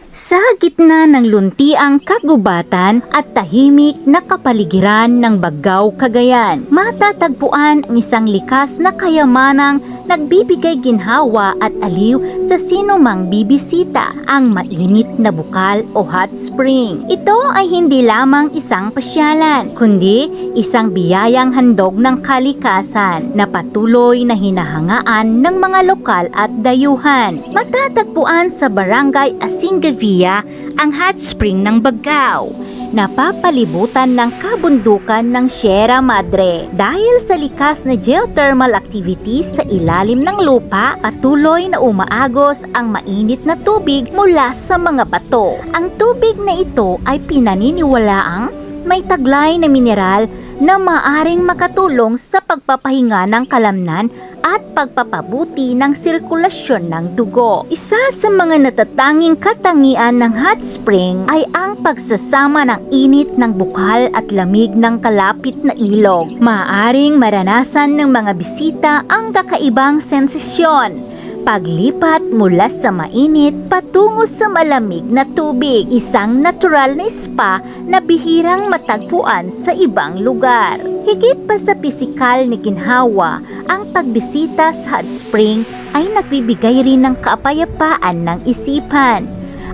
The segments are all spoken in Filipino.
Sa gitna ng luntiang kagubatan at tahimik na kapaligiran ng Bagao, Cagayan, matatagpuan ang isang likas na kayamanang nagbibigay ginhawa at aliw sa sinumang bibisita, ang mainit na bukal o hot spring. Ito ay hindi lamang isang pasyalan, kundi isang biyayang handog ng kalikasan na patuloy na hinahangaan ng mga lokal at dayuhan. Matatagpuan sa Barangay Asingavia ang hot spring ng Bagao, napapalibutan ng kabundukan ng Sierra Madre. Dahil sa likas na geothermal activities sa ilalim ng lupa, patuloy na umaagos ang mainit na tubig mula sa mga bato. Ang tubig na ito ay pinaniniwalaang may taglay na mineral na maaring makatulong sa pagpapahinga ng kalamnan at pagpapabuti ng sirkulasyon ng dugo. Isa sa mga natatanging katangian ng hot spring ay ang pagsasama ng init ng bukal at lamig ng kalapit na ilog. Maaring maranasan ng mga bisita ang kakaibang sensasyon. Paglipat mula sa mainit patungo sa malamig na tubig, isang natural na spa na bihirang matagpuan sa ibang lugar. Higit pa sa pisikal na ginhawa, ang pagbisita sa hot spring ay nagbibigay rin ng kapayapaan ng isipan.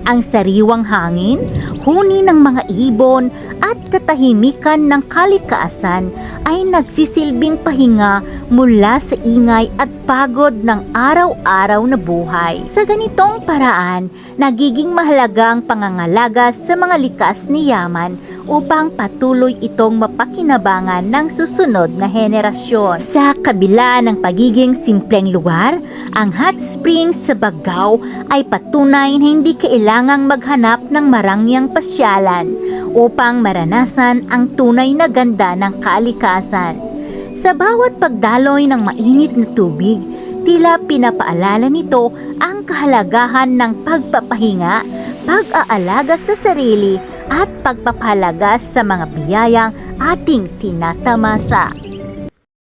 Ang sariwang hangin, huni ng mga ibon at katahimikan ng kalikasan ay nagsisilbing pahinga mula sa ingay at pagod ng araw-araw na buhay. Sa ganitong paraan, nagiging mahalaga ang pangangalaga sa mga likas ni yaman upang patuloy itong mapakinabangan ng susunod na henerasyon. Sa kabila ng pagiging simpleng lugar, ang hot springs sa Bagao ay patunay na hindi kailangang maghanap ng marangyang pasyalan upang maranasan ang tunay na ganda ng kalikasan. Sa bawat pagdaloy ng mainit na tubig, tila pinapaalala nito ang kahalagahan ng pagpapahinga, pag-aalaga sa sarili at pagpapahalaga sa mga biyayang ating tinatamasa.